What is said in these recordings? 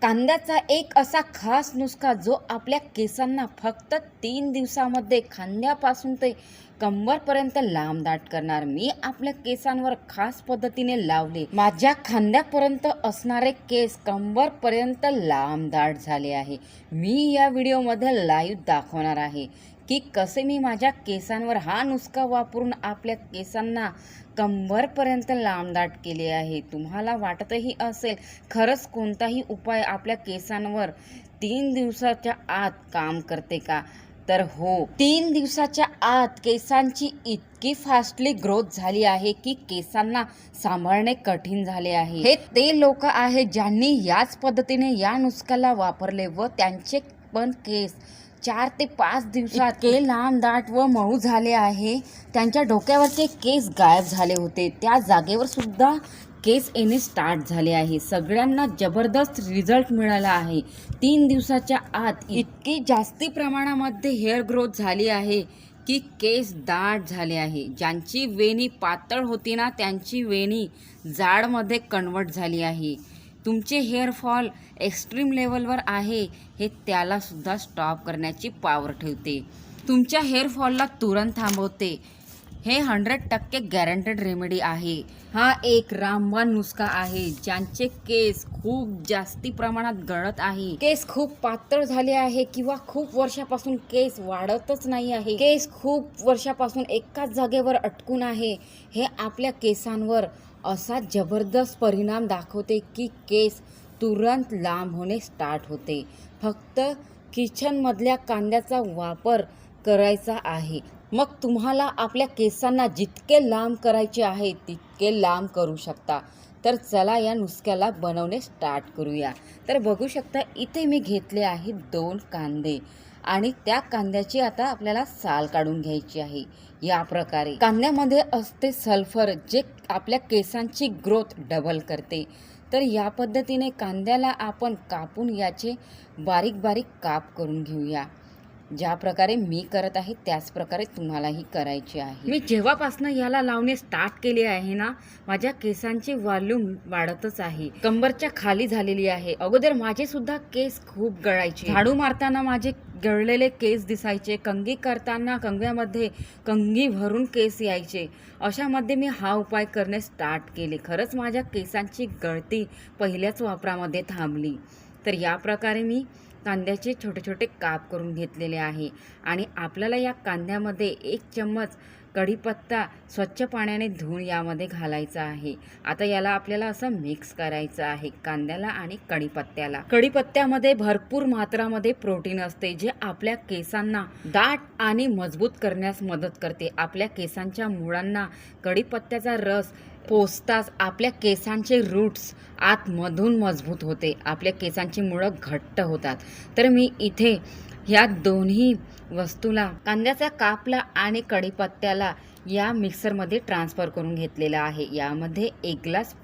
कांद्याचा एक असा खास नुसका जो आपल्या केसांना फक्त 3 दिवसामध्ये खांद्यापासून ते कंबरपर्यंत लांब दाट करणार। मी आपल्या केसांवर खास पद्धतीने लावले, माझ्या खांद्यापर्यंत असणारे केस कंबरपर्यंत लांब दाट झाले आहे। मी या व्हिडिओमध्ये लाईव्ह दाखवणार आहे की कसे मी माझ्या केसांवर हा नुसका वापरून आपल्या केसांना कंबरपर्यंत लांब दाट केले आहे। तुम्हाला वाटतही असेल खरंच कोणताही उपाय आपल्या केसांवर 3 दिवसाच्या आत काम करते का? तर हो, 3 दिवसाच्या आत केसांची इतकी फास्टली ग्रोथ झाली आहे की केसांना सांभाळणे कठीण झाले आहे। हे ते लोक आहेत ज्यांनी याच पद्धतीने या नुसक्याला वापरले व त्यांचे पण केस 4 ते 5 दिवसात इतके लांब दाट व मऊ झाले आहे। त्यांच्या डोक्यावरचे केस गायब झाले होते, त्या जागेवर सुद्धा केस येणे स्टार्ट झाले आहे। सगळ्यांना जबरदस्त रिझल्ट मिळाला आहे। 3 दिवसाच्या आत इतकी जास्ती प्रमाणामध्ये हेअर ग्रोथ झाली आहे की केस दाट झाले आहे। ज्यांची वेणी पातळ होती ना, त्यांची वेणी जाडमध्ये कन्वर्ट झाली आहे। तुमचे हेअरफॉल एक्स्ट्रीम लेवलवर आहे हे त्याला सुद्धा स्टॉप करण्याची पॉवर ठेवते, तुमच्या हेअरफॉलला तुरंत थांबवते। हे 100% गॅरंटेड रेमेडी आहे। हा एक रामबाण नुसका आहे। ज्यांचे केस खूप जास्ती प्रमाणात गळत आहे, केस खूप पातळ झाले आहे किंवा खूप वर्षापासून केस वाढतच नाही आहे, केस खूप वर्षापासून एकाच जागेवर अटकून आहे, हे आपल्या केसांवर असा जबरदस्त परिणाम दाखवते की केस तुरंत लांब होणे स्टार्ट होते। फक्त किचनमधल्या कांद्याचा वापर करायचा आहे। मग तुम्हाला आपल्या केसांना जितके लांब करायचे आहे तितके लांब करू शकता। तर चला या नुसक्याला बनवणे स्टार्ट करूया। तर बघू शकता इथे मी घेतले आहे 2 कांदे आणि त्या कांद्याची आता आपल्याला साल काढून घ्यायची आहे। या प्रकारे कांद्यामध्ये असते सल्फर जे आपल्या केसांची ग्रोथ डबल करते। तर या पद्धतीने कांद्याला आपण कापून याचे बारीक बारीक काप करून घेऊया। ज्या प्रकारे मी करत आहे त्याच प्रकारे तुम्हालाही करायचे आहे। मी जेव्हापासून याला लावणे स्टार्ट केले आहे ना, माझ्या केसांची वॉल्यूम वाढतच आहे, कंबरच्या खाली झालेली आहे। अगोदर माझे सुद्धा केस खूप गळायचे, झाडू मारताना माझे गळलेले केस दिसायचे, कंघी करताना कंगव्यामध्ये कंघी भरून केस यायचे। अशामध्ये मी हा उपाय करणे स्टार्ट केले। खरंच माझ्या केसांची गळती पहिल्याच वापरामध्ये थांबली। तर या प्रकारे मी कांद्याचे छोटे छोटे काप करून घेतलेले आहे आणि आपल्याला या कांद्यामध्ये 1 चम्मच कढीपत्ता स्वच्छ पाण्याने धुवून यामध्ये घालायचा आहे। आता याला आपल्याला असं मिक्स करायचं आहे कांद्याला आणि कढीपत्त्याला। कढीपत्त्यामध्ये भरपूर मात्रामध्ये प्रोटीन असते जे आपल्या केसांना दाट आणि मजबूत करण्यास मदत करते। आपल्या केसांच्या मुळांना कढीपत्त्याचा रस पोसताच आपल्या केसांचे रूट्स आतमधून मजबूत होते, आपल्या केसांची मुळं घट्ट होतात। तर मी इथे ह्या दोन्ही वस्तूला कांद्याच्या कापला आणि कढीपत्त्याला या मिक्सरमध्ये ट्रान्सफर करून घेतलेला आहे। यामध्ये 1 ग्लास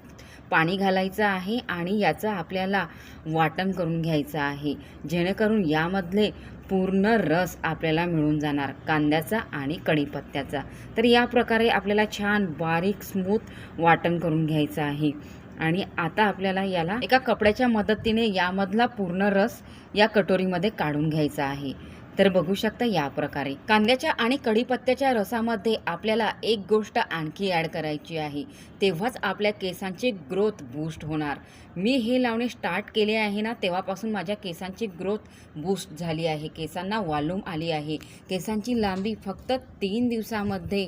पाणी घालायचं आहे आणि याचं आपल्याला वाटण करून घ्यायचं आहे, जेणेकरून यामधले पूर्ण रस आपल्याला मिळून जाणार कांद्याचा आणि कढीपत्त्याचा। तर या प्रकारे आपल्याला छान बारीक स्मूथ वाटण करून घ्यायचं आहे आणि आता आपल्याला याला एका कपड्याच्या मदतीने यामधला पूर्ण रस या कटोरीमध्ये काढून घ्यायचा आहे। तर बघू शकता या प्रकारे कांद्याच्या आणि कढीपत्त्याच्या रसामध्ये आपल्याला एक गोष्ट आणखी ॲड करायची आहे, तेव्हाच आपल्या केसांची ग्रोथ बूस्ट होणार। मी हे लावणे स्टार्ट केले आहे ना, तेव्हापासून माझ्या केसांची ग्रोथ बूस्ट झाली आहे, केसांना वॉल्यूम आली आहे। केसांची लांबी फक्त 3 दिवसामध्ये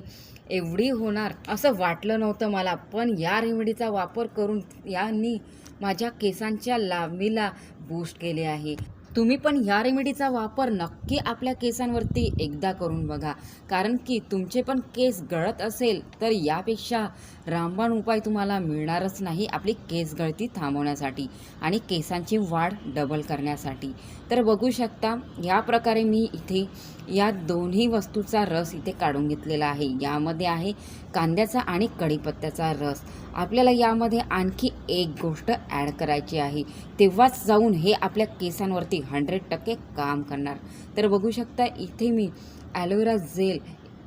एवढी होणार असं वाटलं नव्हतं मला, पण या रेमेडीचा वापर करून यांनी माझ्या केसांच्या लांबीला बूस्ट केले आहे। तुम्ही पण या रेमेडीचा वापर नक्की आपल्या केसांवरती एकदा करून बघा, कारण की तुमचे पण केस गळत असेल तर यापेक्षा रामबाण उपाय तुम्हाला मिळणारच नाही आपली केस गळती थांबवण्यासाठी आणि केसांची वाढ डबल करण्यासाठी। तर बघू शकता या प्रकारे मी इथे या दोन्ही वस्तूचा रस इथे काढून घेतलेला आहे। यामध्ये आहे कांद्याचा आणि कढीपत्त्याचा रस। आपल्याला यामध्ये आणखी एक गोष्ट ॲड करायची आहे, तेव्हाच जाऊन हे आपल्या केसांवरती 100% काम करणार। तर बघू शकता इथे मी ॲलोवेरा जेल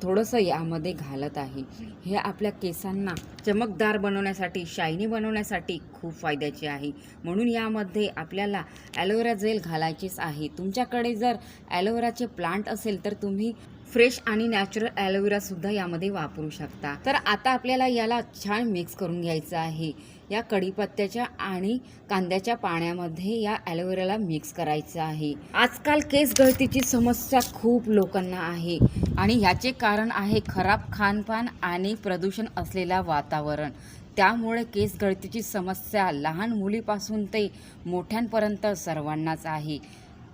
थोडंसं यामध्ये घालत आहे. हे आपल्या केसांना चमकदार बनवण्यासाठी, शायनी बनवण्यासाठी खूप फायद्याचे आहे. म्हणून यामध्ये आपल्याला ॲलोवेरा जेल घालायचीच आहे. तुमच्याकडे जर ॲलोवेराचे प्लांट असेल तर तुम्ही फ्रेश आणि नॅचरल ॲलोवेरासुद्धा यामध्ये वापरू शकता. तर आता आपल्याला याला छान मिक्स करून घ्यायचं आहे. या कढीपत्त्याच्या आणि कांद्याच्या पाण्यामध्ये या ॲलोवेराला मिक्स करायचं आहे. आजकाल केस गळतीची समस्या खूप लोकांना आहे आणि ह्याचे कारण आहे खराब खानपान आणि प्रदूषण असलेला वातावरण. त्यामुळे केस गळतीची समस्या लहान मुलीपासून ते मोठ्यांपर्यंत सर्वांनाच आहे.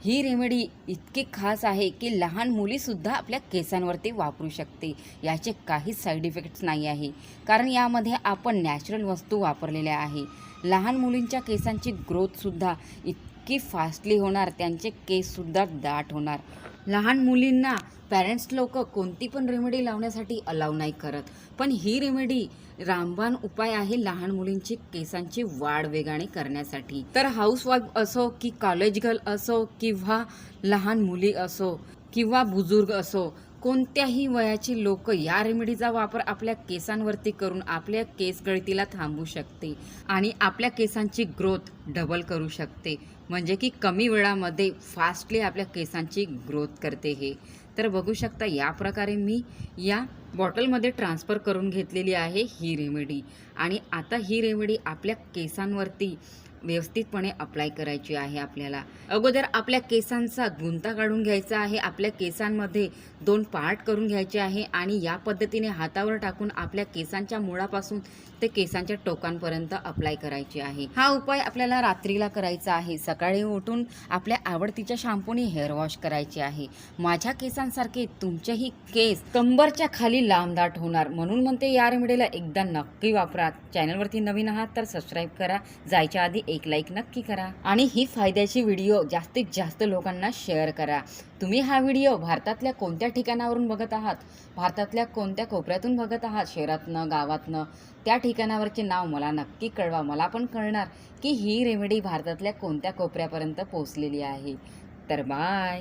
ही रेमेडी इतकी खास आहे की लहान मुलीसुद्धा आपल्या केसांवरती वापरू शकते. याचे काहीच साईड इफेक्ट्स नाही आहे, कारण यामध्ये आपण नॅचरल वस्तू वापरलेल्या आहे. लहान मुलींच्या केसांची ग्रोथसुद्धा इतकी फास्टली होणार, त्यांचे केससुद्धा दाट होणार. लहान मुलींना पॅरेंट्स लोक कोणती पण रेमेडी लावण्यासाठी अलाव नाही करत, पण ही रेमेडी रामबाण उपाय आहे लहान मुलींची केसांची वाढ वेगाने करण्यासाठी. तर हाऊसवाईफ असो की कॉलेज गर्ल असो किंवा लहान मुली असो किंवा बुजुर्ग असो, कोणत्याही वयाची लोक या रेमेडीचा वापर आपल्या केसांवरती करून आपल्या केस गळतीला थांबवू शकते आणि आपल्या केसांची ग्रोथ डबल करू शकते. म्हणजे की कमी वेळामध्ये फास्टली आपल्या केसांची ग्रोथ करते हे. तर बघू शकता या प्रकारे मी या बॉटलमध्ये ट्रान्सफर करून घेतलेली आहे ही रेमेडी. आणि आता ही रेमेडी आपल्या केसांवरती व्यवस्थितपणे अप्लाय करायची आहे. आपल्याला अगोदर आपल्या केसांचा गुंता काढून घ्यायचा आहे. आपल्या केसांमध्ये 2 पार्ट करून घ्यायचे आहे आणि या पद्धतीने हातावर टाकून आपल्या केसांच्या मुळापासून ते केसांच्या टोकांपर्यंत अप्लाय करायची आहे. हा उपाय आपल्याला रात्रीला करायचा आहे. सकाळी उठून आपल्या आवडतीच्या शॅम्पूने हेअर वॉश करायचे आहे. माझ्या केसांसारखे तुमचेही केस कंबरच्या खाली लांबदाट होणार, म्हणून म्हणते या रेमेडीला एकदा नक्की वापरा. चॅनलवरती नवीन आहात तर सबस्क्राईब करा. जायच्या आधी एक लाईक नक्की करा आणि ही फायद्याची व्हिडिओ जास्तीत जास्त लोकांना शेअर करा. तुम्ही हा व्हिडिओ भारतातल्या कोणत्या ठिकाणावरून बघत आहात, भारतातल्या कोणत्या कोपऱ्यातून बघत आहात, शहरातनं गावातनं, त्या ठिकाणावरचे नाव मला नक्की कळवा. मला पण कळणार की ही रेमेडी भारतातल्या कोणत्या कोपऱ्यापर्यंत पोहोचलेली आहे. तर बाय.